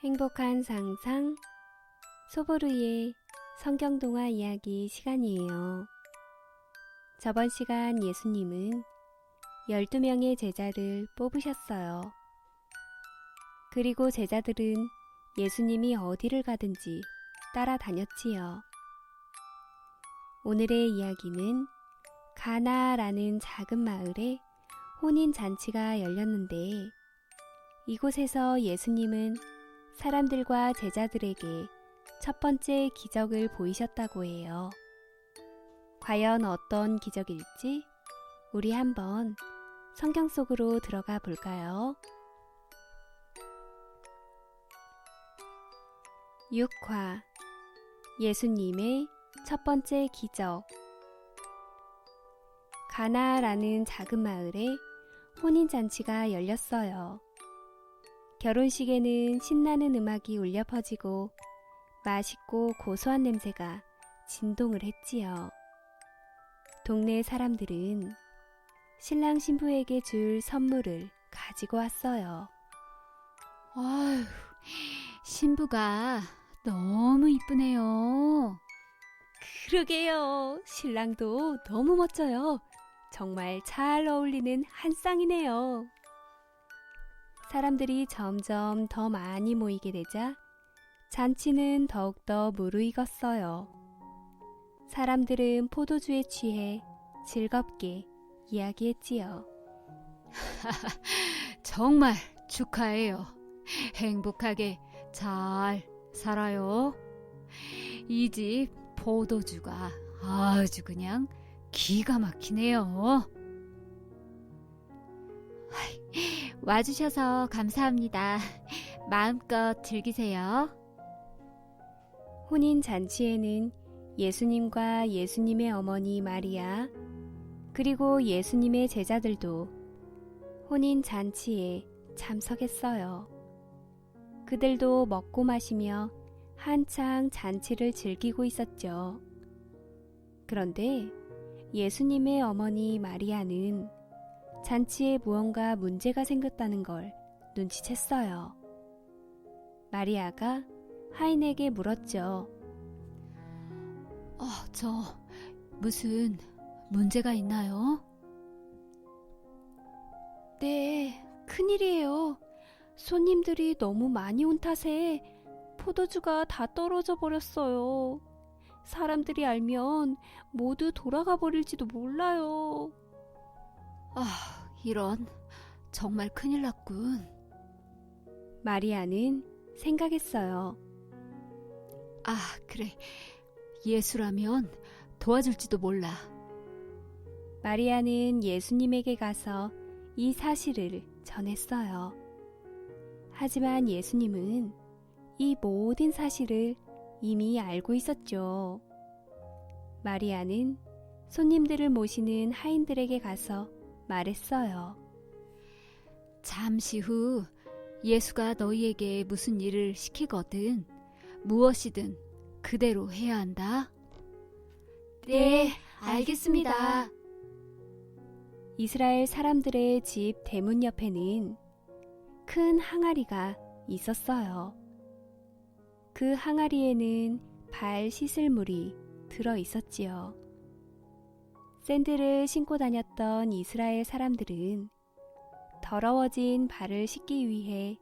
행복한 상상 소보루의 성경동화 이야기 시간이에요. 저번 시간 예수님은 12명의 제자를 뽑으셨어요. 그리고 제자들은 예수님이 어디를 가든지 따라다녔지요. 오늘의 이야기는 가나라는 작은 마을에 혼인잔치가 열렸는데 이곳에서 예수님은 사람들과 제자들에게 첫 번째 기적을 보이셨다고 해요. 과연 어떤 기적일지 우리 한번 성경 속으로 들어가 볼까요? 6화 예수님의 첫 번째 기적. 가나라는 작은 마을에 혼인잔치가 열렸어요. 결혼식에는 신나는 음악이 울려 퍼지고 맛있고 고소한 냄새가 진동을 했지요. 동네 사람들은 신랑 신부에게 줄 선물을 가지고 왔어요. 아휴, 신부가 너무 이쁘네요. 그러게요. 신랑도 너무 멋져요. 정말 잘 어울리는 한 쌍이네요. 사람들이 점점 더 많이 모이게 되자 잔치는 더욱더 무르익었어요. 사람들은 포도주에 취해 즐겁게 이야기했지요. 정말 축하해요. 행복하게 잘 살아요. 이 집 포도주가 아주 그냥 기가 막히네요. 와주셔서 감사합니다. 마음껏 즐기세요. 혼인잔치에는 예수님과 예수님의 어머니 마리아 그리고 예수님의 제자들도 혼인잔치에 참석했어요. 그들도 먹고 마시며 한창 잔치를 즐기고 있었죠. 그런데 예수님의 어머니 마리아는 잔치에 무언가 문제가 생겼다는 걸 눈치챘어요. 마리아가 하인에게 물었죠. 저 무슨 문제가 있나요? 네, 큰일이에요. 손님들이 너무 많이 온 탓에 포도주가 다 떨어져 버렸어요. 사람들이 알면 모두 돌아가 버릴지도 몰라요. 이런, 정말 큰일 났군. 마리아는 생각했어요. 그래. 예수라면 도와줄지도 몰라. 마리아는 예수님에게 가서 이 사실을 전했어요. 하지만 예수님은 이 모든 사실을 이미 알고 있었죠. 마리아는 손님들을 모시는 하인들에게 가서 말했어요. 잠시 후 예수가 너희에게 무슨 일을 시키거든 무엇이든 그대로 해야 한다. 네, 알겠습니다. 이스라엘 사람들의 집 대문 옆에는 큰 항아리가 있었어요. 그 항아리에는 발 씻을 물이 들어 있었지요. 샌들을 신고 다녔던 이스라엘 사람들은 더러워진 발을 씻기 위해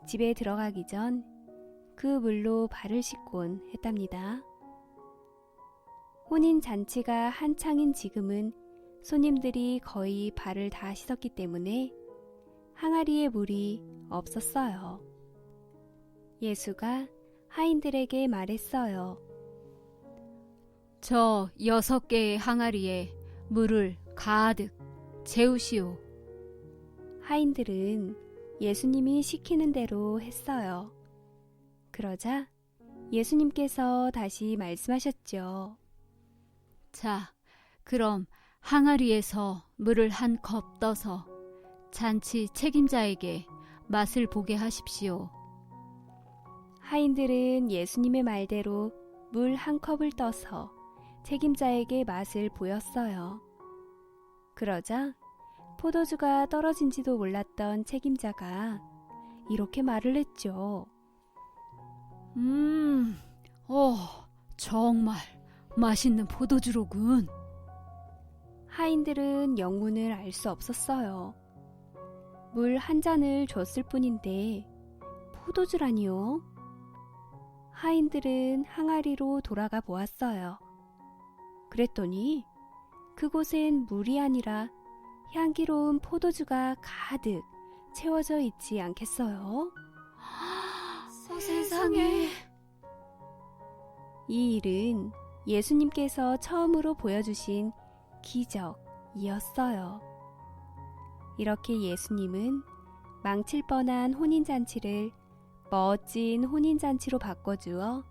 집에 들어가기 전 그 물로 발을 씻곤 했답니다. 혼인잔치가 한창인 지금은 손님들이 거의 발을 다 씻었기 때문에 항아리에 물이 없었어요. 예수가 하인들에게 말했어요. 저 6개의 항아리에 물을 가득 채우시오. 하인들은 예수님이 시키는 대로 했어요. 그러자 예수님께서 다시 말씀하셨죠. 자, 그럼 항아리에서 물을 한 컵 떠서 잔치 책임자에게 맛을 보게 하십시오. 하인들은 예수님의 말대로 물 한 컵을 떠서 책임자에게 맛을 보였어요. 그러자 포도주가 떨어진지도 몰랐던 책임자가 이렇게 말을 했죠. 어, 정말 맛있는 포도주로군. 하인들은 영문을 알 수 없었어요. 물 한 잔을 줬을 뿐인데 포도주라니요? 하인들은 항아리로 돌아가 보았어요. 그랬더니 그곳엔 물이 아니라 향기로운 포도주가 가득 채워져 있지 않겠어요? 세상에. 이 일은 예수님께서 처음으로 보여주신 기적이었어요. 이렇게 예수님은 망칠 뻔한 혼인잔치를 멋진 혼인잔치로 바꿔주어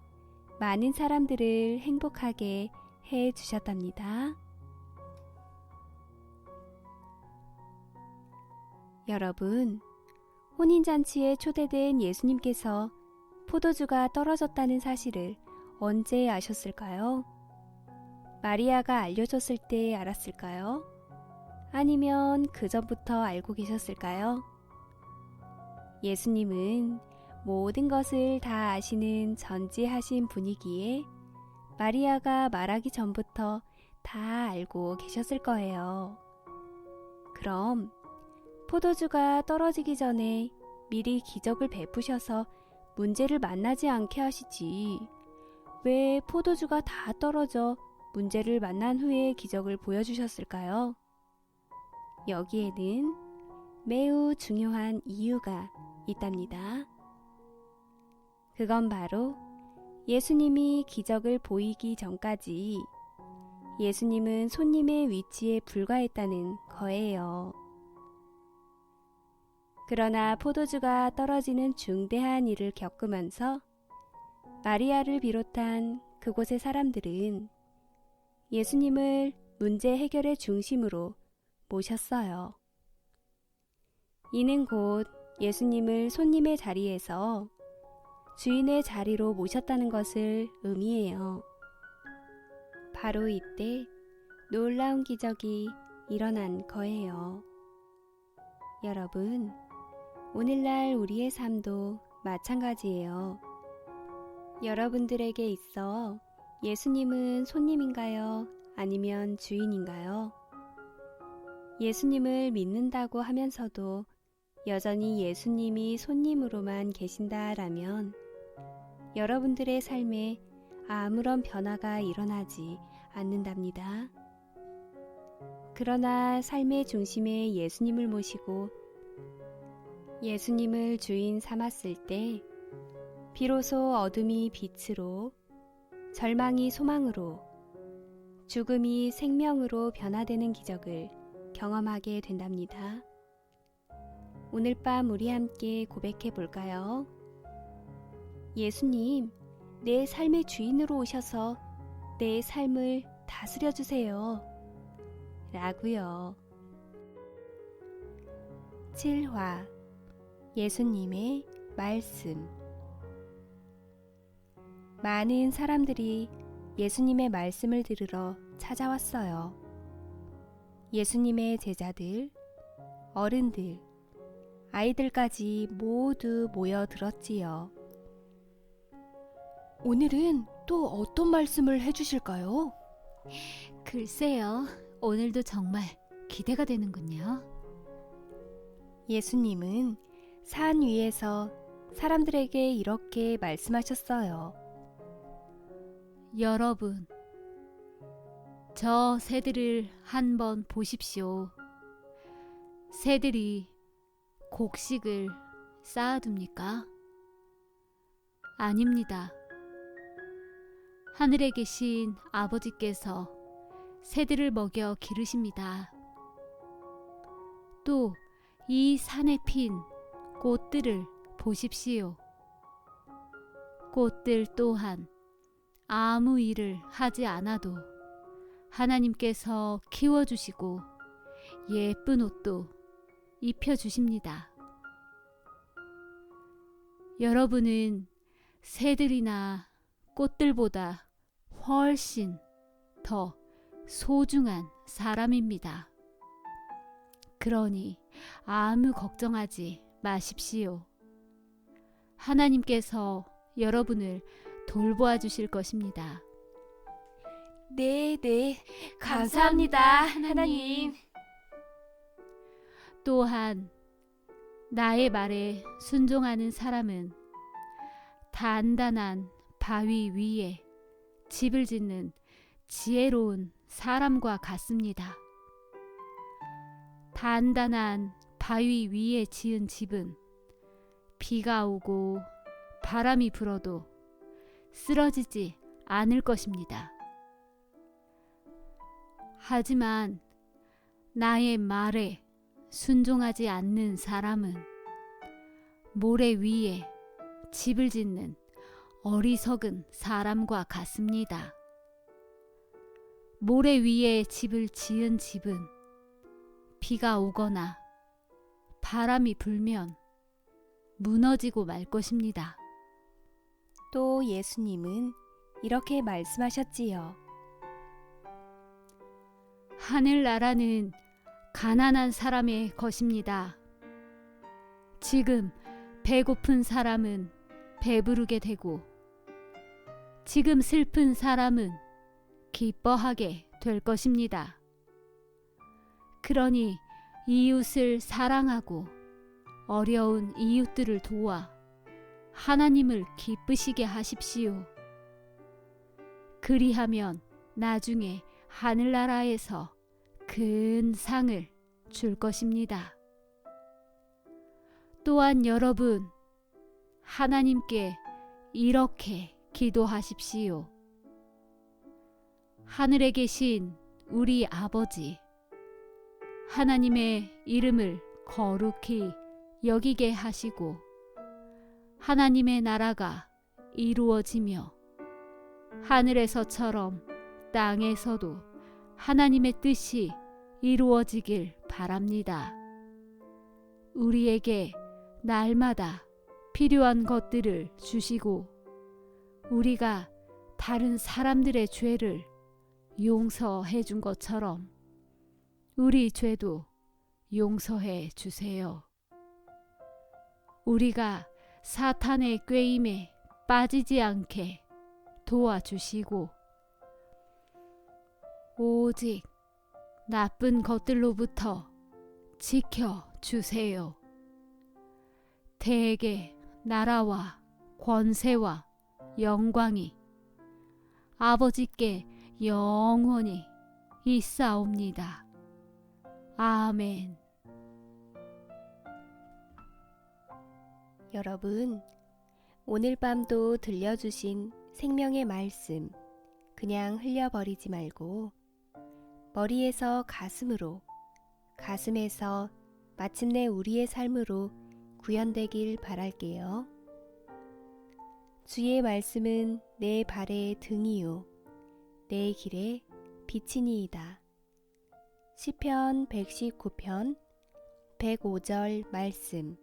많은 사람들을 행복하게 해 주셨답니다. 여러분, 혼인잔치에 초대된 예수님께서 포도주가 떨어졌다는 사실을 언제 아셨을까요? 마리아가 알려줬을 때 알았을까요? 아니면 그 전부터 알고 계셨을까요? 예수님은 모든 것을 다 아시는 전지하신 분이기에 마리아가 말하기 전부터 다 알고 계셨을 거예요. 그럼 포도주가 떨어지기 전에 미리 기적을 베푸셔서 문제를 만나지 않게 하시지. 왜 포도주가 다 떨어져 문제를 만난 후에 기적을 보여주셨을까요? 여기에는 매우 중요한 이유가 있답니다. 그건 바로 예수님이 기적을 보이기 전까지 예수님은 손님의 위치에 불과했다는 거예요. 그러나 포도주가 떨어지는 중대한 일을 겪으면서 마리아를 비롯한 그곳의 사람들은 예수님을 문제 해결의 중심으로 모셨어요. 이는 곧 예수님을 손님의 자리에서 주인의 자리로 모셨다는 것을 의미해요. 바로 이때 놀라운 기적이 일어난 거예요. 여러분, 오늘날 우리의 삶도 마찬가지예요. 여러분들에게 있어 예수님은 손님인가요? 아니면 주인인가요? 예수님을 믿는다고 하면서도 여전히 예수님이 손님으로만 계신다라면 여러분들의 삶에 아무런 변화가 일어나지 않는답니다. 그러나 삶의 중심에 예수님을 모시고 예수님을 주인 삼았을 때 비로소 어둠이 빛으로, 절망이 소망으로, 죽음이 생명으로 변화되는 기적을 경험하게 된답니다. 오늘 밤 우리 함께 고백해 볼까요? 예수님, 내 삶의 주인으로 오셔서 내 삶을 다스려 주세요. 라고요. 7화 예수님의 말씀. 많은 사람들이 예수님의 말씀을 들으러 찾아왔어요. 예수님의 제자들, 어른들, 아이들까지 모두 모여들었지요. 오늘은 또 어떤 말씀을 해주실까요? 글쎄요, 오늘도 정말 기대가 되는군요. 예수님은 산 위에서 사람들에게 이렇게 말씀하셨어요. 여러분, 저 새들을 한번 보십시오. 새들이 곡식을 쌓아둡니까? 아닙니다. 하늘에 계신 아버지께서 새들을 먹여 기르십니다. 또 이 산에 핀 꽃들을 보십시오. 꽃들 또한 아무 일을 하지 않아도 하나님께서 키워주시고 예쁜 옷도 입혀주십니다. 여러분은 새들이나 꽃들보다 훨씬 더 소중한 사람입니다. 그러니 아무 걱정하지 마십시오. 하나님께서 여러분을 돌보아 주실 것입니다. 네, 감사합니다, 하나님. 또한 나의 말에 순종하는 사람은 단단한 바위 위에 집을 짓는 지혜로운 사람과 같습니다. 단단한 바위 위에 지은 집은 비가 오고 바람이 불어도 쓰러지지 않을 것입니다. 하지만 나의 말에 순종하지 않는 사람은 모래 위에 집을 짓는 어리석은 사람과 같습니다. 모래 위에 집을 지은 집은 비가 오거나 바람이 불면 무너지고 말 것입니다. 또 예수님은 이렇게 말씀하셨지요. 하늘나라는 가난한 사람의 것입니다. 지금 배고픈 사람은 배부르게 되고 지금 슬픈 사람은 기뻐하게 될 것입니다. 그러니 이웃을 사랑하고 어려운 이웃들을 도와 하나님을 기쁘시게 하십시오. 그리하면 나중에 하늘나라에서 큰 상을 줄 것입니다. 또한 여러분, 하나님께 이렇게 기도하십시오. 하늘에 계신 우리 아버지, 하나님의 이름을 거룩히 여기게 하시고 하나님의 나라가 이루어지며 하늘에서처럼 땅에서도 하나님의 뜻이 이루어지길 바랍니다. 우리에게 날마다 필요한 것들을 주시고 우리가 다른 사람들의 죄를 용서해 준 것처럼 우리 죄도 용서해 주세요. 우리가 사탄의 꾀임에 빠지지 않게 도와주시고 오직 나쁜 것들로부터 지켜주세요. 대개 나라와 권세와 영광이 아버지께 영원히 있사옵니다. 아멘. 여러분, 오늘 밤도 들려주신 생명의 말씀 그냥 흘려버리지 말고 머리에서 가슴으로, 가슴에서 마침내 우리의 삶으로 구현되길 바랄게요. 주의 말씀은 내 발의 등이요 내 길의 빛이니이다. 시편 119편 105절 말씀.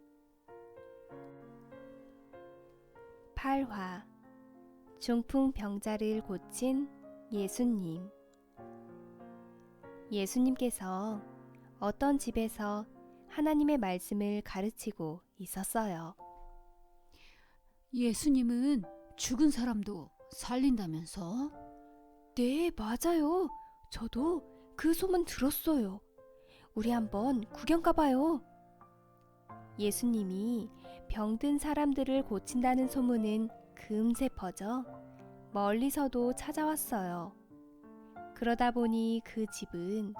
8화 중풍병자를 고친 예수님. 예수님께서 어떤 집에서 하나님의 말씀을 가르치고 있었어요. 예수님은 죽은 사람도 살린다면서? 네, 맞아요. 저도 그 소문 들었어요. 우리 한번 구경 가봐요. 예수님이 병든 사람들을 고친다는 소문은 금세 퍼져 멀리서도 찾아왔어요. 그러다 보니 그 집은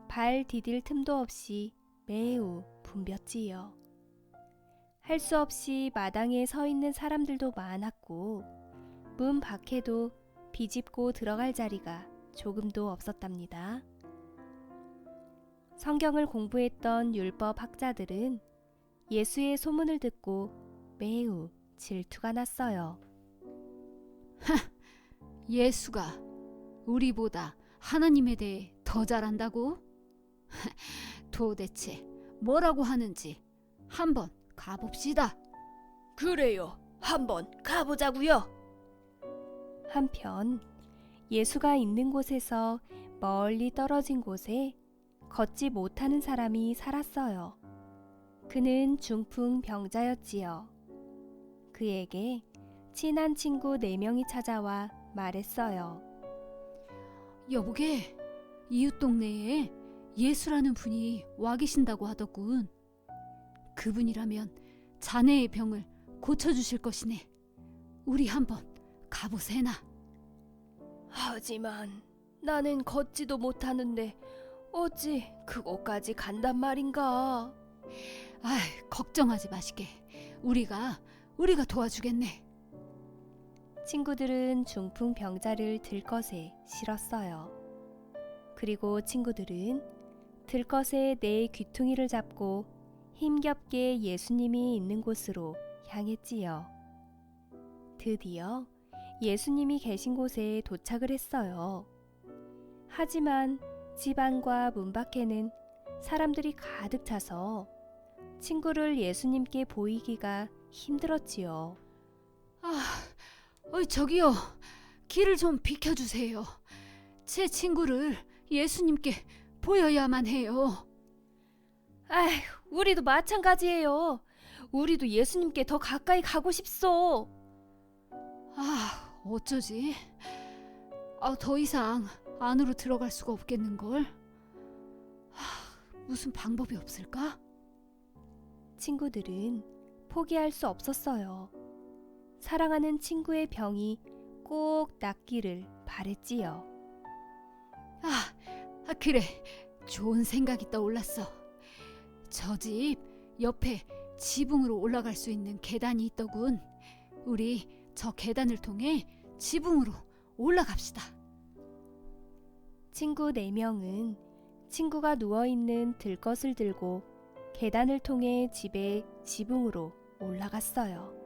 발 디딜 틈도 없이 매우 붐볐지요. 할 수 없이 마당에 서 있는 사람들도 많았고 문 밖에도 비집고 들어갈 자리가 조금도 없었답니다. 성경을 공부했던 율법 학자들은 예수의 소문을 듣고 매우 질투가 났어요. 예수가 우리보다 하나님에 대해 더 잘한다고? 도대체 뭐라고 하는지 한번 가봅시다. 그래요. 한번 가보자고요. 한편 예수가 있는 곳에서 멀리 떨어진 곳에 걷지 못하는 사람이 살았어요. 그는 중풍병자였지요. 그에게 친한 친구 4명이 찾아와 말했어요. 여보게, 이웃 동네에 예수라는 분이 와 계신다고 하더군. 그분이라면 자네의 병을 고쳐주실 것이네. 우리 한번 가보세나. 하지만 나는 걷지도 못하는데 어찌 그곳까지 간단 말인가? 걱정하지 마시게. 우리가 도와주겠네. 친구들은 중풍 병자를 들것에 실었어요. 그리고 친구들은 들것에 네 귀퉁이를 잡고 힘겹게 예수님이 있는 곳으로 향했지요. 드디어 예수님이 계신 곳에 도착을 했어요. 하지만 집 안과 문 밖에는 사람들이 가득 차서 친구를 예수님께 보이기가 힘들었지요. 저기요. 길을 좀 비켜주세요. 제 친구를 예수님께 보여야만 해요. 우리도 마찬가지예요. 우리도 예수님께 더 가까이 가고 싶소. 어쩌지? 더 이상 안으로 들어갈 수가 없겠는걸? 무슨 방법이 없을까? 친구들은 포기할 수 없었어요. 사랑하는 친구의 병이 꼭 낫기를 바랬지요. 그래. 좋은 생각이 떠올랐어. 저 집 옆에 지붕으로 올라갈 수 있는 계단이 있더군. 우리 저 계단을 통해 지붕으로 올라갑시다. 친구 4명은 친구가 누워있는 들것을 들고 계단을 통해 집의 지붕으로 올라갔어요.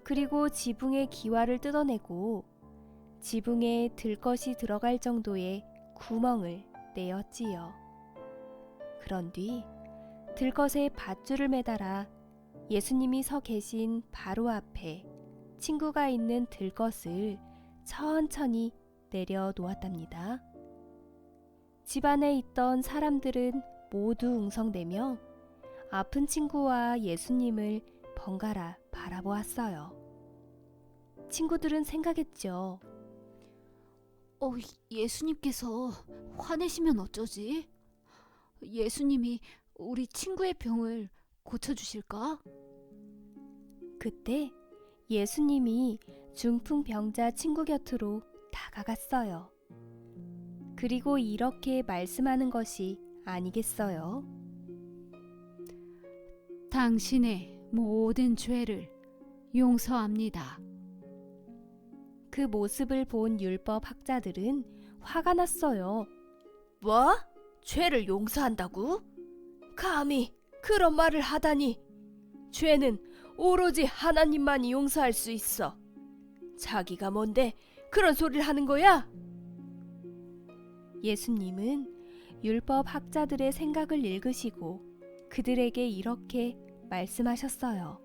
그리고 지붕의 기와를 뜯어내고 지붕에 들것이 들어갈 정도의 구멍을 내었지요. 그런 뒤 들것에 밧줄을 매달아 예수님이 서 계신 바로 앞에 친구가 있는 들것을 천천히 내려 놓았답니다. 집 안에 있던 사람들은 모두 웅성대며 아픈 친구와 예수님을 번갈아 바라보았어요. 친구들은 생각했죠. 예수님께서 화내시면 어쩌지? 예수님이 우리 친구의 병을 고쳐주실까? 그때 예수님이 중풍 병자 친구 곁으로 다가갔어요. 그리고 이렇게 말씀하는 것이 아니겠어요? 당신의 모든 죄를 용서합니다. 그 모습을 본 율법 학자들은 화가 났어요. 뭐? 죄를 용서한다고? 감히 그런 말을 하다니. 죄는 오로지 하나님만이 용서할 수 있어. 자기가 뭔데 그런 소리를 하는 거야? 예수님은 율법 학자들의 생각을 읽으시고 그들에게 이렇게 말씀하셨어요.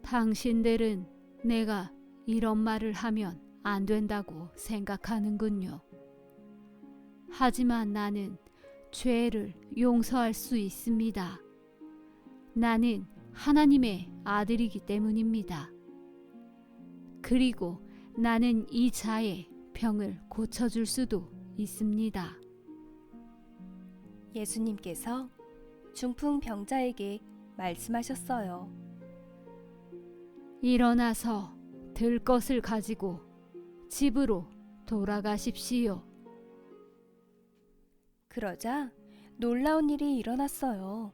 당신들은 내가 이런 말을 하면 안 된다고 생각하는군요. 하지만 나는 죄를 용서할 수 있습니다. 나는 하나님의 아들이기 때문입니다. 그리고 나는 이 자의 병을 고쳐줄 수도 있습니다. 예수님께서 중풍 병자에게 말씀하셨어요. 일어나서 들 것을 가지고 집으로 돌아가십시오. 그러자 놀라운 일이 일어났어요.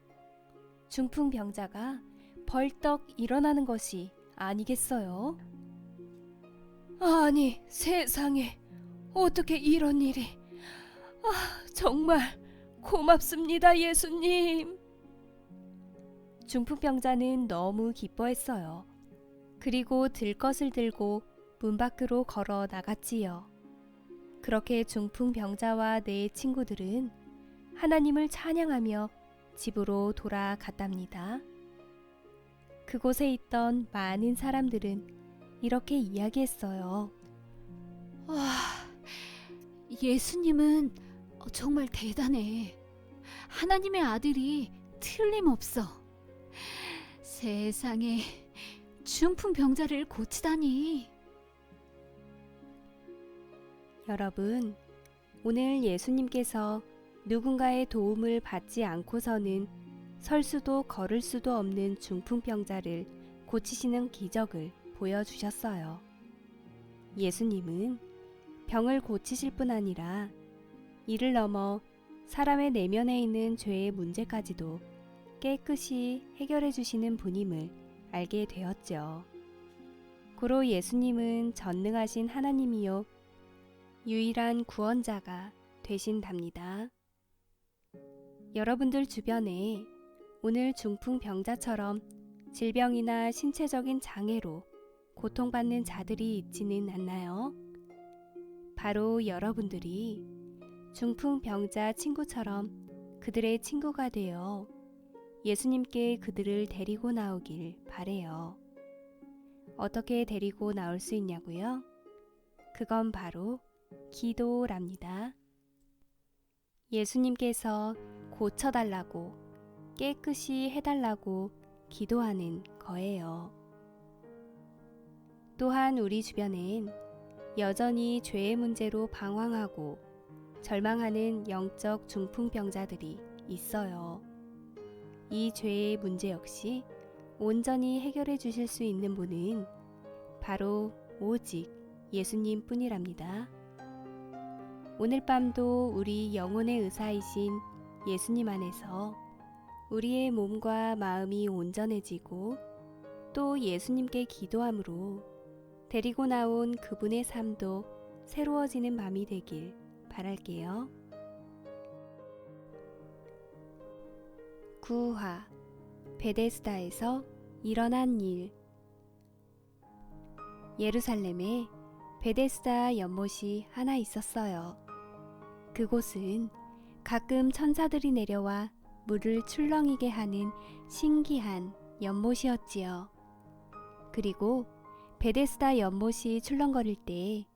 중풍 병자가 벌떡 일어나는 것이 아니겠어요? 아니, 세상에 어떻게 이런 일이. 정말 고맙습니다, 예수님. 중풍 병자는 너무 기뻐했어요. 그리고 들것을 들고 문 밖으로 걸어 나갔지요. 그렇게 중풍 병자와 네 친구들은 하나님을 찬양하며 집으로 돌아갔답니다. 그곳에 있던 많은 사람들은 이렇게 이야기했어요. 예수님은 정말 대단해. 하나님의 아들이 틀림없어. 세상에 중풍병자를 고치다니. 여러분, 오늘 예수님께서 누군가의 도움을 받지 않고서는 설 수도 걸을 수도 없는 중풍병자를 고치시는 기적을 보여주셨어요. 예수님은 병을 고치실 뿐 아니라 이를 넘어 사람의 내면에 있는 죄의 문제까지도 깨끗이 해결해 주시는 분임을 알게 되었죠. 고로 예수님은 전능하신 하나님이요 유일한 구원자가 되신답니다. 여러분들 주변에 오늘 중풍병자처럼 질병이나 신체적인 장애로 고통받는 자들이 있지는 않나요? 바로 여러분들이 중풍병자 친구처럼 그들의 친구가 되어 예수님께 그들을 데리고 나오길 바래요. 어떻게 데리고 나올 수 있냐고요? 그건 바로 기도랍니다. 예수님께서 고쳐달라고, 깨끗이 해달라고 기도하는 거예요. 또한 우리 주변엔 여전히 죄의 문제로 방황하고 절망하는 영적 중풍병자들이 있어요. 이 죄의 문제 역시 온전히 해결해 주실 수 있는 분은 바로 오직 예수님 뿐이랍니다. 오늘 밤도 우리 영혼의 의사이신 예수님 안에서 우리의 몸과 마음이 온전해지고 또 예수님께 기도함으로 데리고 나온 그분의 삶도 새로워지는 밤이 되길 바랄게요. 9화 베데스다에서 일어난 일. 예루살렘에 베데스다 연못이 하나 있었어요. 그곳은 가끔 천사들이 내려와 물을 출렁이게 하는 신기한 연못이었지요. 그리고 베데스다 연못이 출렁거릴 때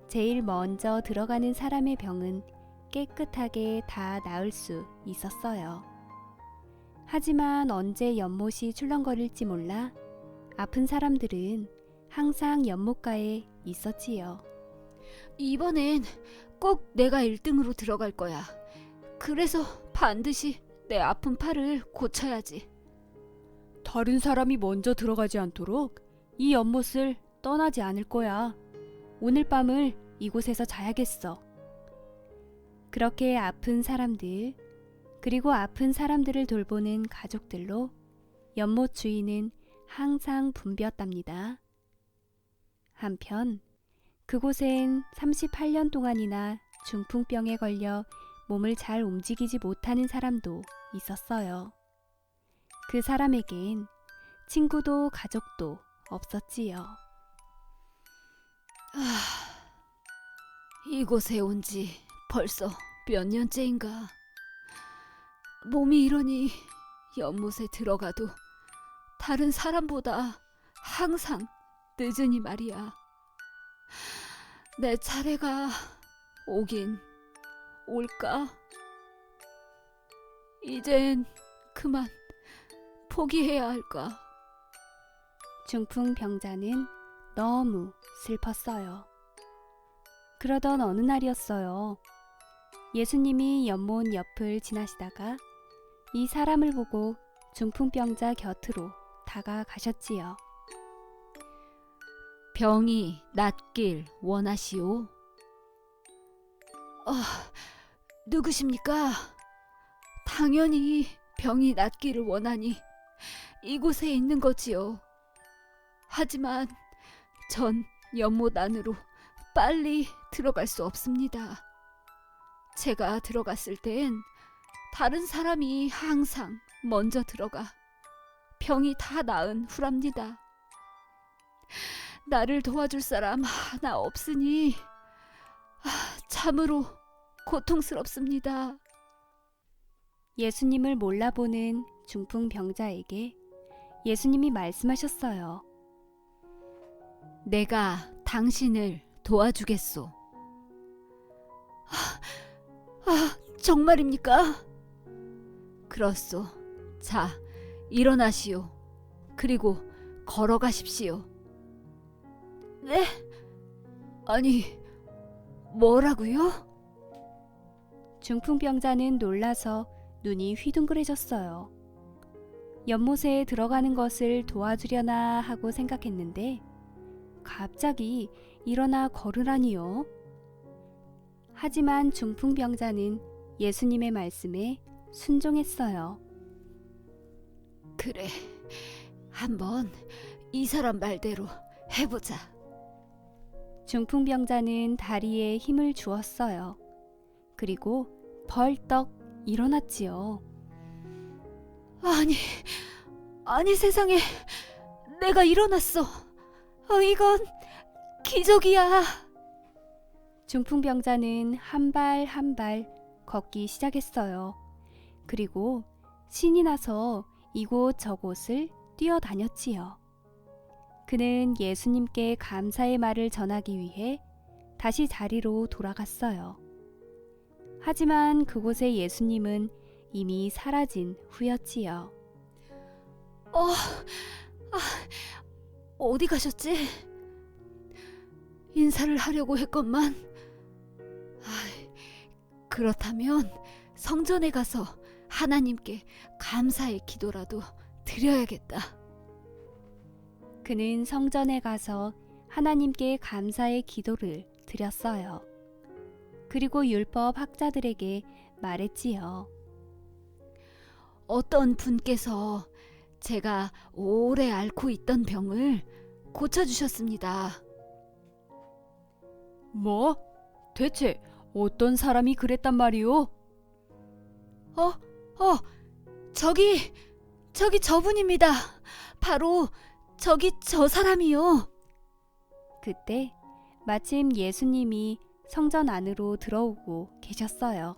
제일 먼저 들어가는 사람의 병은 깨끗하게 다 나을 수 있었어요. 하지만 언제 연못이 출렁거릴지 몰라 아픈 사람들은 항상 연못가에 있었지요. 이번엔 꼭 내가 1등으로 들어갈 거야. 그래서 반드시 내 아픈 팔을 고쳐야지. 다른 사람이 먼저 들어가지 않도록 이 연못을 떠나지 않을 거야. 오늘 밤을 이곳에서 자야겠어. 그렇게 아픈 사람들, 그리고 아픈 사람들을 돌보는 가족들로 연못 주인은 항상 붐볐답니다. 한편 그곳엔 38년 동안이나 중풍병에 걸려 몸을 잘 움직이지 못하는 사람도 있었어요. 그 사람에겐 친구도 가족도 없었지요. 이곳에 온 지 벌써 몇 년째인가. 몸이 이러니 연못에 들어가도 다른 사람보다 항상 늦으니 말이야. 내 차례가 오긴 올까? 이젠 그만 포기해야 할까? 중풍병자는 너무 슬펐어요. 그러던 어느 날이었어요. 예수님이 연못 옆을 지나시다가 이 사람을 보고 중풍병자 곁으로 다가가셨지요. 병이 낫길 원하시오? 누구십니까? 당연히 병이 낫기를 원하니 이곳에 있는 거지요. 하지만 전 연못 안으로 빨리 들어갈 수 없습니다. 제가 들어갔을 땐 다른 사람이 항상 먼저 들어가 병이 다 나은 후랍니다. 나를 도와줄 사람 하나 없으니 참으로 고통스럽습니다. 예수님을 몰라보는 중풍병자에게 예수님이 말씀하셨어요. 내가 당신을 도와주겠소. 정말입니까? 그렇소. 자, 일어나시오. 그리고 걸어가십시오. 네? 아니, 뭐라고요? 중풍병자는 놀라서 눈이 휘둥그레졌어요. 연못에 들어가는 것을 도와주려나 하고 생각했는데 갑자기 일어나 걸으라니요. 하지만 중풍병자는 예수님의 말씀에 순종했어요. 그래, 한번 이 사람 말대로 해보자. 중풍병자는 다리에 힘을 주었어요. 그리고 벌떡 일어났지요. 아니 세상에, 내가 일어났어. 이건 기적이야. 중풍병자는 한 발 한 발 걷기 시작했어요. 그리고 신이 나서 이곳 저곳을 뛰어다녔지요. 그는 예수님께 감사의 말을 전하기 위해 다시 자리로 돌아갔어요. 하지만 그곳에 예수님은 이미 사라진 후였지요. 어디 가셨지? 인사를 하려고 했건만. 그렇다면 성전에 가서 하나님께 감사의 기도라도 드려야겠다. 그는 성전에 가서 하나님께 감사의 기도를 드렸어요. 그리고 율법 학자들에게 말했지요. 어떤 분께서 제가 오래 앓고 있던 병을 고쳐주셨습니다. 뭐? 대체 어떤 사람이 그랬단 말이오? 저기 저분입니다. 바로 저기 저 사람이요. 그때 마침 예수님이 성전 안으로 들어오고 계셨어요.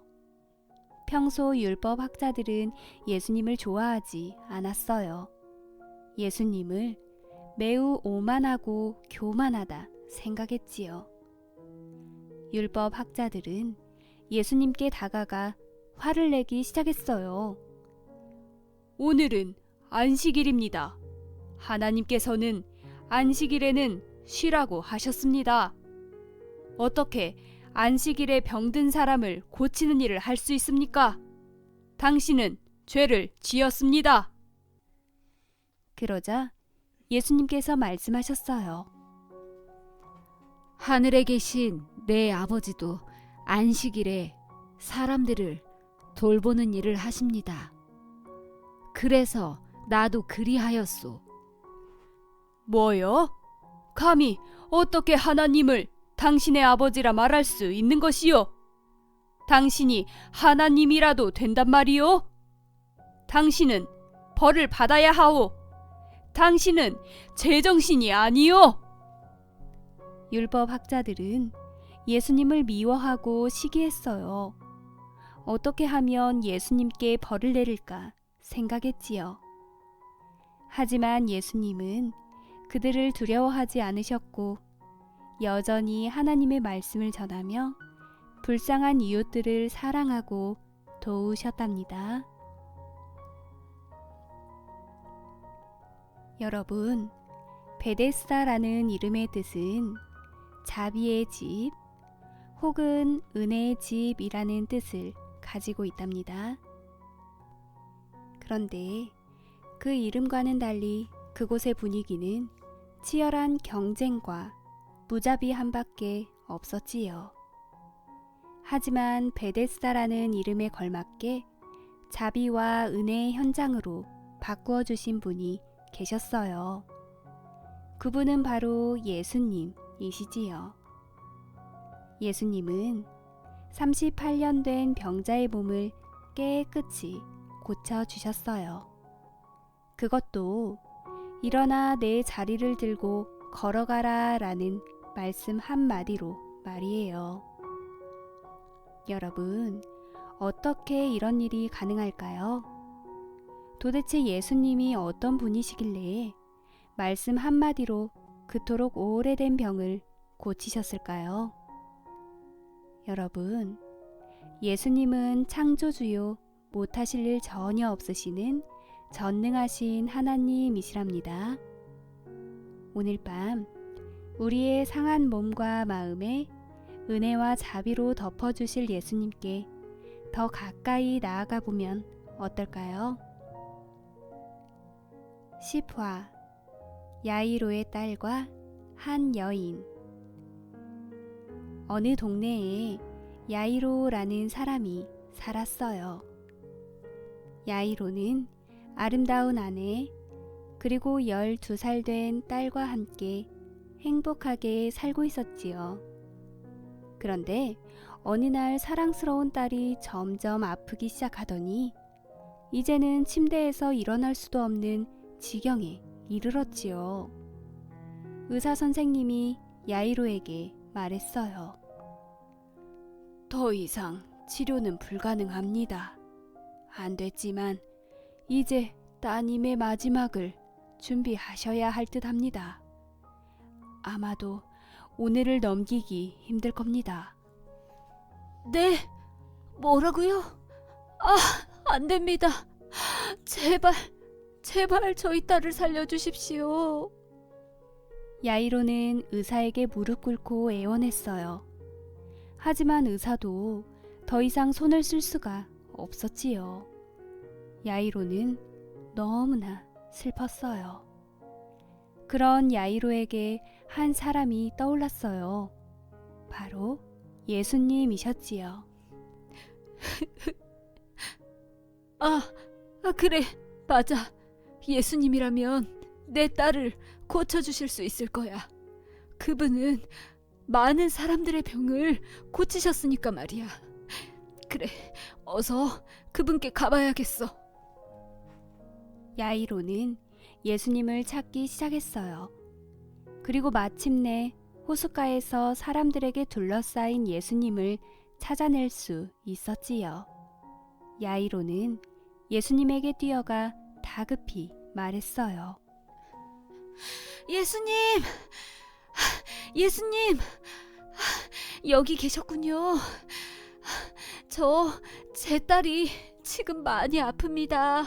평소 율법 학자들은 예수님을 좋아하지 않았어요. 예수님을 매우 오만하고 교만하다 생각했지요. 율법 학자들은 예수님께 다가가 화를 내기 시작했어요. 오늘은 안식일입니다. 하나님께서는 안식일에는 쉬라고 하셨습니다. 어떻게 안식일에 병든 사람을 고치는 일을 할 수 있습니까? 당신은 죄를 지었습니다. 그러자 예수님께서 말씀하셨어요. 하늘에 계신 내 아버지도 안식일에 사람들을 돌보는 일을 하십니다. 그래서 나도 그리하였소. 뭐요? 감히 어떻게 하나님을 당신의 아버지라 말할 수 있는 것이요? 당신이 하나님이라도 된단 말이요? 당신은 벌을 받아야 하오. 당신은 제정신이 아니요. 율법 학자들은 예수님을 미워하고 시기했어요. 어떻게 하면 예수님께 벌을 내릴까 생각했지요. 하지만 예수님은 그들을 두려워하지 않으셨고 여전히 하나님의 말씀을 전하며 불쌍한 이웃들을 사랑하고 도우셨답니다. 여러분, 베데스다라는 이름의 뜻은 자비의 집 혹은 은혜의 집이라는 뜻을 가지고 있답니다. 그런데 그 이름과는 달리 그곳의 분위기는 치열한 경쟁과 무자비함밖에 없었지요. 하지만 베데스다라는 이름에 걸맞게 자비와 은혜의 현장으로 바꾸어 주신 분이 계셨어요. 그분은 바로 예수님이시지요. 예수님은 38년 된 병자의 몸을 깨끗이 고쳐주셨어요. 그것도 일어나 내 자리를 들고 걸어가라 라는 말씀 한마디로 말이에요. 여러분, 어떻게 이런 일이 가능할까요? 도대체 예수님이 어떤 분이시길래 말씀 한마디로 그토록 오래된 병을 고치셨을까요? 여러분, 예수님은 창조주요 못하실 일 전혀 없으시는 전능하신 하나님이시랍니다. 오늘 밤 우리의 상한 몸과 마음에 은혜와 자비로 덮어주실 예수님께 더 가까이 나아가 보면 어떨까요? 10화 야이로의 딸과 한 여인. 어느 동네에 야이로라는 사람이 살았어요. 야이로는 아름다운 아내 그리고 12살 된 딸과 함께 행복하게 살고 있었지요. 그런데 어느 날 사랑스러운 딸이 점점 아프기 시작하더니 이제는 침대에서 일어날 수도 없는 지경에 이르렀지요. 의사 선생님이 야이로에게 말했어요. 더 이상 치료는 불가능합니다. 안 됐지만 이제 따님의 마지막을 준비하셔야 할 듯합니다. 아마도 오늘을 넘기기 힘들 겁니다. 네, 뭐라고요? 안 됩니다. 제발 저희 딸을 살려주십시오. 야이로는 의사에게 무릎 꿇고 애원했어요. 하지만 의사도 더 이상 손을 쓸 수가 없었지요. 야이로는 너무나 슬펐어요. 그런 야이로에게 한 사람이 떠올랐어요. 바로 예수님이셨지요. 그래, 맞아. 예수님이라면 내 딸을 고쳐주실 수 있을 거야. 그분은 많은 사람들의 병을 고치셨으니까 말이야. 그래, 어서 그분께 가봐야겠어. 야이로는 예수님을 찾기 시작했어요. 그리고 마침내 호숫가에서 사람들에게 둘러싸인 예수님을 찾아낼 수 있었지요. 야이로는 예수님에게 뛰어가 다급히 말했어요. 예수님, 여기 계셨군요. 제 딸이 지금 많이 아픕니다.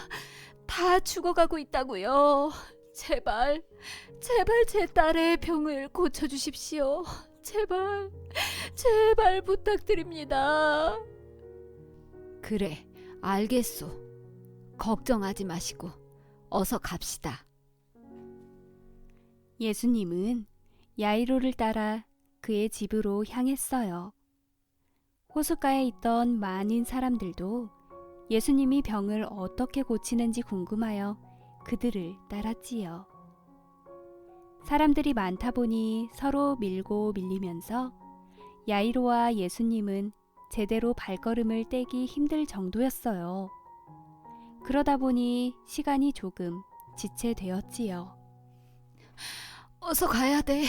다 죽어가고 있다고요. 제발 제 딸의 병을 고쳐주십시오. 제발 부탁드립니다. 그래, 알겠소. 걱정하지 마시고 어서 갑시다. 예수님은 야이로를 따라 그의 집으로 향했어요. 호숫가에 있던 많은 사람들도 예수님이 병을 어떻게 고치는지 궁금하여 그들을 따랐지요. 사람들이 많다 보니 서로 밀고 밀리면서 야이로와 예수님은 제대로 발걸음을 떼기 힘들 정도였어요. 그러다 보니 시간이 조금 지체되었지요. 어서 가야 돼.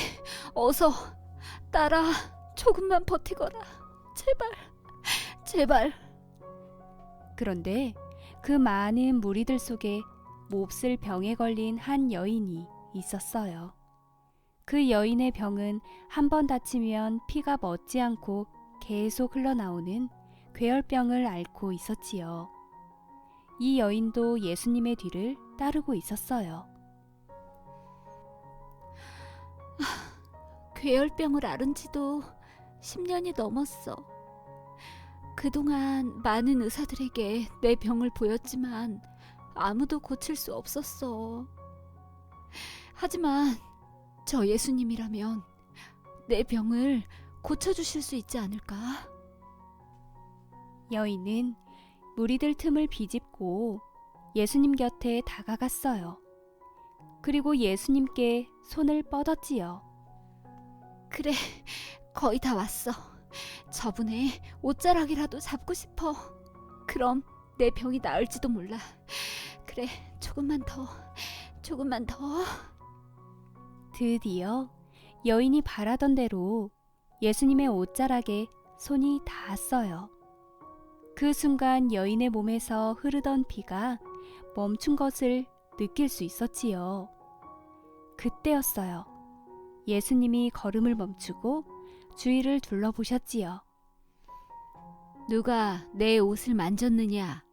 어서. 딸아, 조금만 버티거라. 제발. 그런데 그 많은 무리들 속에 몹쓸 병에 걸린 한 여인이 있었어요. 그 여인의 병은 한 번 다치면 피가 멎지 않고 계속 흘러나오는 괴혈병을 앓고 있었지요. 이 여인도 예수님의 뒤를 따르고 있었어요. 괴혈병을 앓은 지도 10년이 넘었어. 그동안 많은 의사들에게 내 병을 보였지만 아무도 고칠 수 없었어. 하지만 저 예수님이라면 내 병을 고쳐주실 수 있지 않을까? 여인은 무리들 틈을 비집고 예수님 곁에 다가갔어요. 그리고 예수님께 손을 뻗었지요. 그래, 거의 다 왔어. 저분의 옷자락이라도 잡고 싶어. 그럼 내 병이 나을지도 몰라. 그래, 조금만 더. 드디어 여인이 바라던 대로 예수님의 옷자락에 손이 닿았어요. 그 순간 여인의 몸에서 흐르던 피가 멈춘 것을 느낄 수 있었지요. 그때였어요. 예수님이 걸음을 멈추고 주위를 둘러보셨지요. 누가 내 옷을 만졌느냐?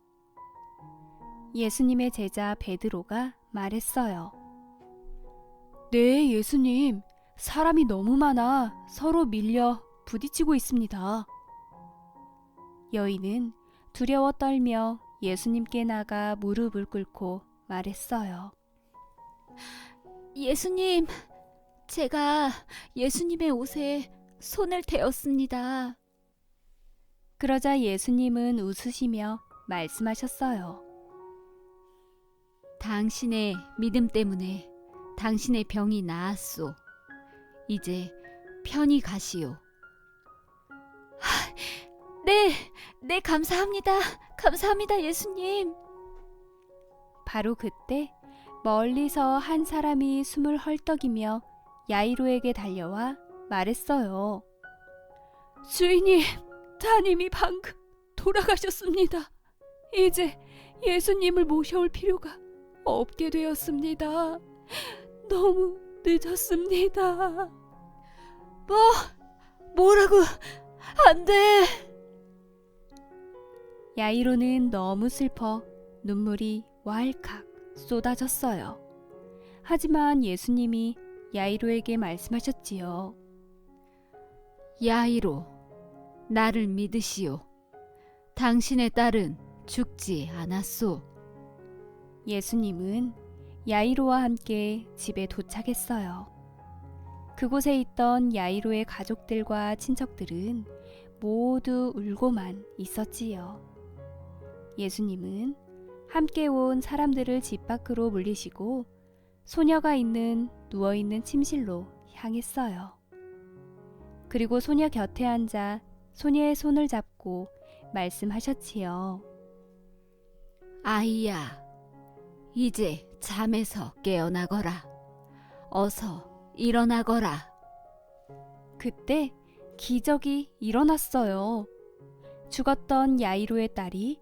예수님의 제자 베드로가 말했어요. 네, 예수님. 사람이 너무 많아 서로 밀려 부딪히고 있습니다. 여인은 두려워 떨며 예수님께 나가 무릎을 꿇고 말했어요. 예수님, 제가 예수님의 옷에 손을 대었습니다. 그러자 예수님은 웃으시며 말씀하셨어요. 당신의 믿음 때문에 당신의 병이 나았소. 이제 편히 가시오. 네, 감사합니다. 감사합니다, 예수님. 바로 그때 멀리서 한 사람이 숨을 헐떡이며 야이로에게 달려와 말했어요. 주인님, 따님이 방금 돌아가셨습니다. 이제 예수님을 모셔올 필요가 없게 되었습니다. 너무 늦었습니다. 뭐라고? 안 돼. 야이로는 너무 슬퍼 눈물이 왈칵 쏟아졌어요. 하지만 예수님이 야이로에게 말씀하셨지요. 야이로, 나를 믿으시오. 당신의 딸은 죽지 않았소. 예수님은 야이로와 함께 집에 도착했어요. 그곳에 있던 야이로의 가족들과 친척들은 모두 울고만 있었지요. 예수님은 함께 온 사람들을 집 밖으로 물리시고 소녀가 있는 누워있는 침실로 향했어요. 그리고 소녀 곁에 앉아 소녀의 손을 잡고 말씀하셨지요. 아이야, 이제 잠에서 깨어나거라. 어서 일어나거라. 그때 기적이 일어났어요. 죽었던 야이로의 딸이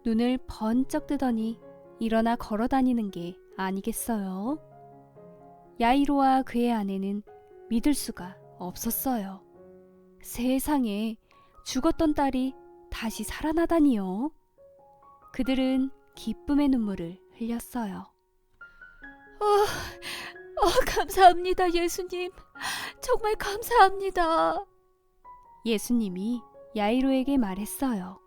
눈을 번쩍 뜨더니 일어나 걸어다니는 게 아니겠어요? 야이로와 그의 아내는 믿을 수가 없었어요. 세상에, 죽었던 딸이 다시 살아나다니요. 그들은 기쁨의 눈물을 흘렸어요. 감사합니다, 예수님. 정말 감사합니다. 예수님이 야이로에게 말했어요.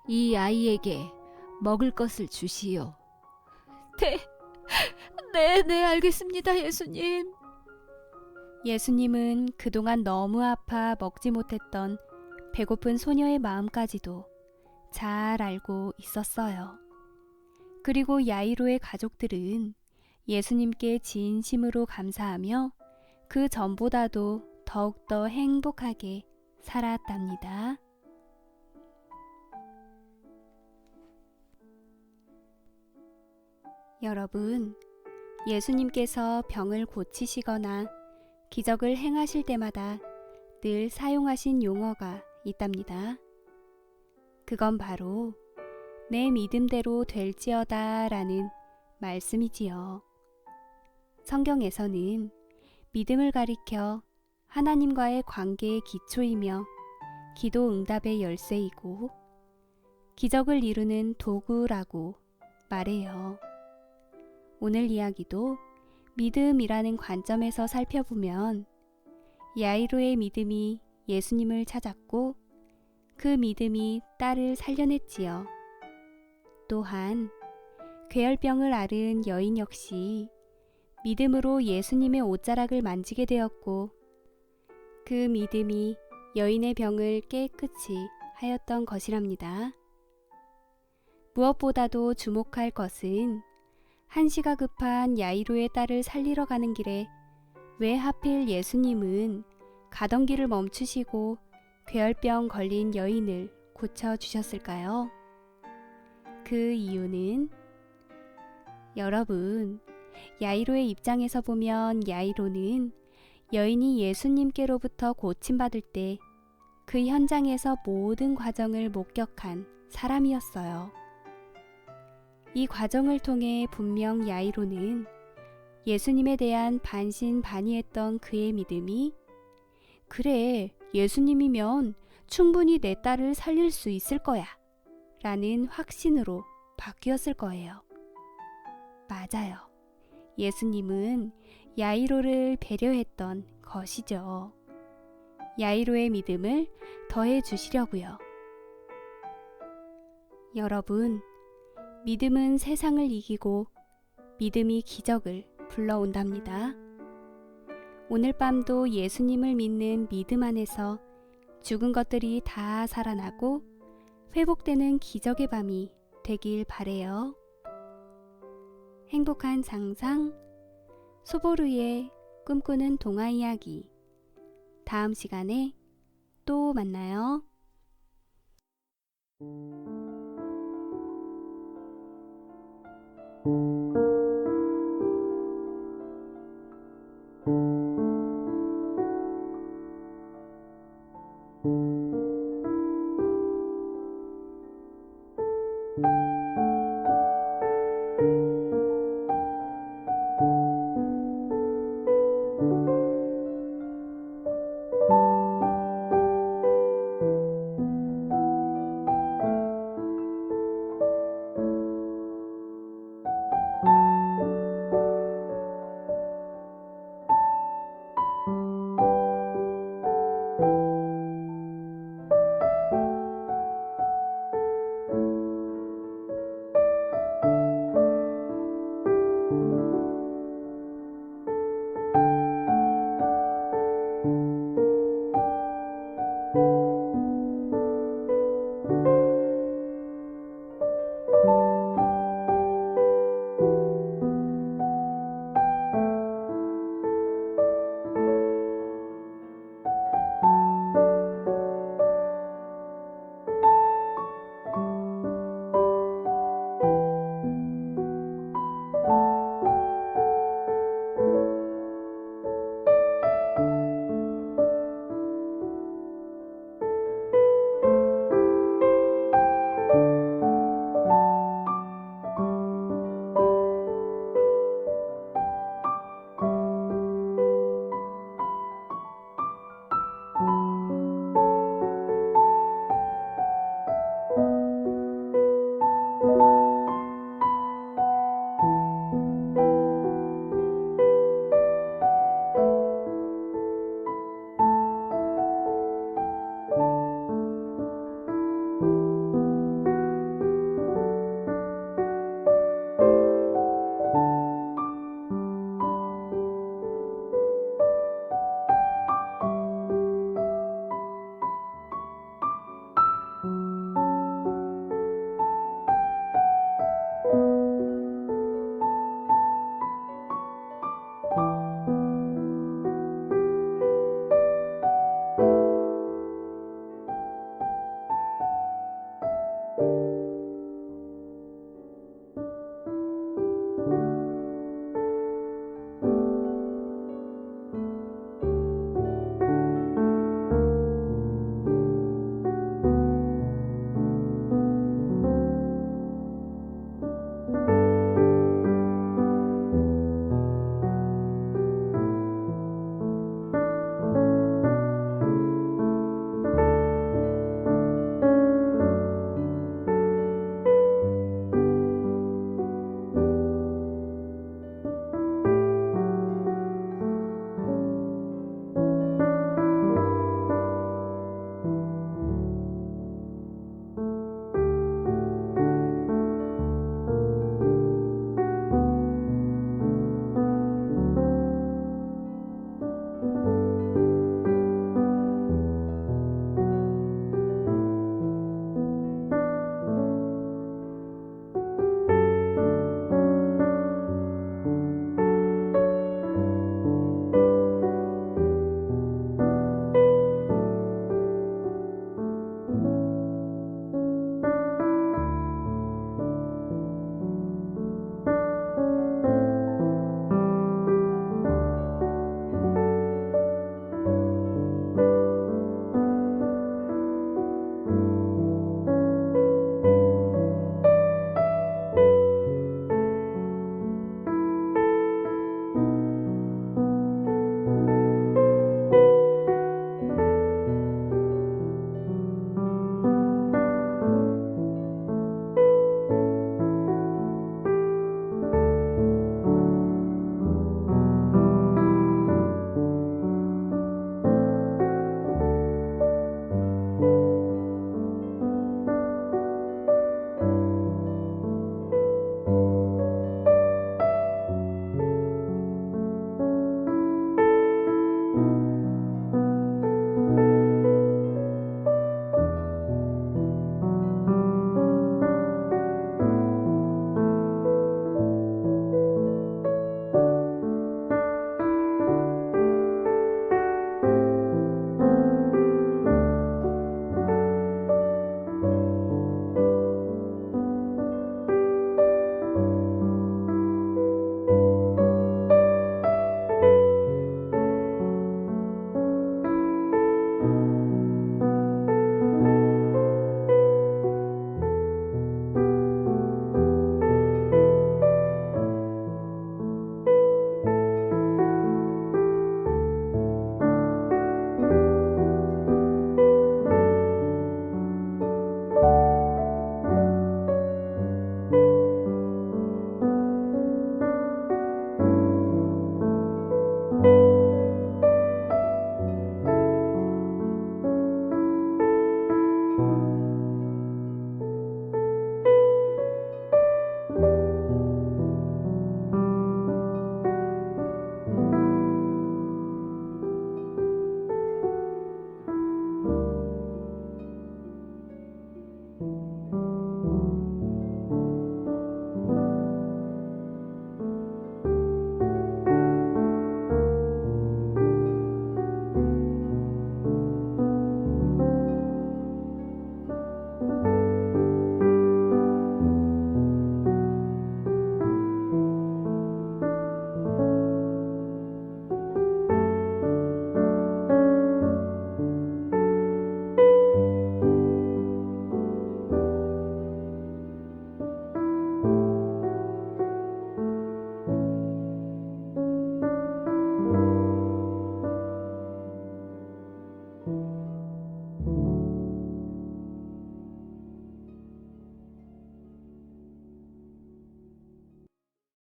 이 아이에게 먹을 것을 주시오. 네, 알겠습니다, 예수님. 예수님은 그동안 너무 아파 먹지 못했던 배고픈 소녀의 마음까지도 잘 알고 있었어요. 그리고 야이로의 가족들은 예수님께 진심으로 감사하며 그 전보다도 더욱더 행복하게 살았답니다. 여러분, 예수님께서 병을 고치시거나 기적을 행하실 때마다 늘 사용하신 용어가 있답니다. 그건 바로 내 믿음대로 될지어다 라는 말씀이지요. 성경에서는 믿음을 가리켜 하나님과의 관계의 기초이며 기도 응답의 열쇠이고 기적을 이루는 도구라고 말해요. 오늘 이야기도 믿음이라는 관점에서 살펴보면 야이로의 믿음이 예수님을 찾았고 그 믿음이 딸을 살려냈지요. 또한 괴혈병을 앓은 여인 역시 믿음으로 예수님의 옷자락을 만지게 되었고 그 믿음이 여인의 병을 깨끗이 하였던 것이랍니다. 무엇보다도 주목할 것은 한시가 급한 야이로의 딸을 살리러 가는 길에 왜 하필 예수님은 가던 길을 멈추시고 괴혈병 걸린 여인을 고쳐주셨을까요? 그 이유는 여러분, 야이로의 입장에서 보면 야이로는 여인이 예수님께로부터 고침받을 때 그 현장에서 모든 과정을 목격한 사람이었어요. 이 과정을 통해 분명 야이로는 예수님에 대한 반신반의했던 그의 믿음이 그래, 예수님이면 충분히 내 딸을 살릴 수 있을 거야 라는 확신으로 바뀌었을 거예요. 맞아요. 예수님은 야이로를 배려했던 것이죠. 야이로의 믿음을 더해 주시려고요. 여러분, 믿음은 세상을 이기고 믿음이 기적을 불러온답니다. 오늘 밤도 예수님을 믿는 믿음 안에서 죽은 것들이 다 살아나고 회복되는 기적의 밤이 되길 바래요. 행복한 상상, 소보루의 꿈꾸는 동화 이야기. 다음 시간에 또 만나요.